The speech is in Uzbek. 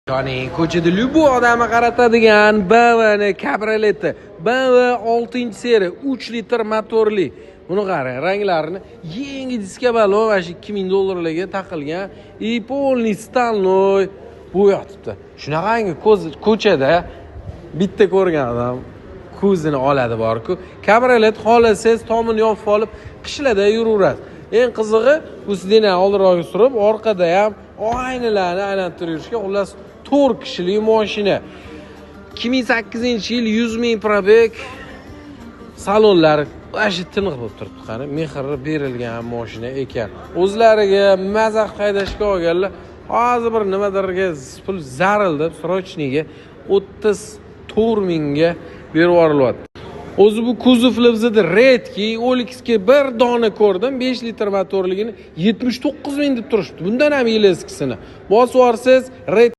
Ya'ni ko'chada Lyubo odamni qaratadigan BMWni kabrioleti. BMW 6-seriya 3 litr motorli. Buni qarang, ranglarini yangi diskabalo va $2000 taqilgan и полный стальной bo'yatibdi. Shunaqangi ko'chada bitta ko'rgan odam ko'zini oladi borku. Kabriolet xolasangiz tomini yopib olib qishlarda yuraverasiz. Eng qizig'i, bu sideni oldiroqqa surib, orqada ham oynalarni aylantirib yurishga, xullas 4 kishilik mashina. 2008-yil 100 ming probeg. Salonlar ashi tiniq bo'lib turibdi. Qani, mehri berilgan mashina ekan. O'zlariga mazax haydashga olganlar hozir bir nimadirga pul zarildi, srochniga 34 mingga berib yuborilyapti. O'zi bu kuzovli bizda redki Olix'ga bir dona ko'rdim, 5 litr motorligini 79 ming deb turishdi. Bundan ham yil eskisini. Bosib olsangiz red